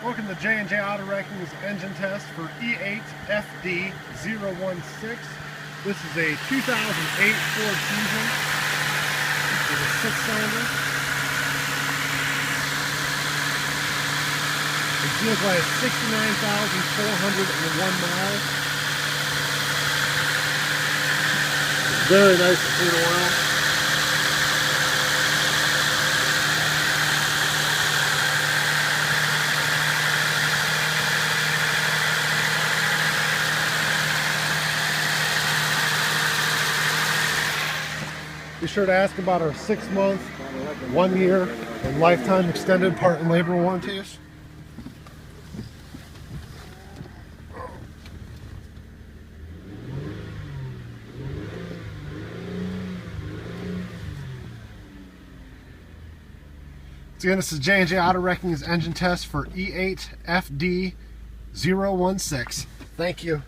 Welcome to J&J Auto Wrecking's engine test for E8FD016. This is a 2008 Ford Fusion with a 6-cylinder. This vehicle has 69,401 miles. It's very nice and clean oil. Be sure to ask about our 6-month, 1-year, and lifetime extended part and labor warranties. So again, this is J&J Auto Wrecking's engine test for E8FD016. Thank you.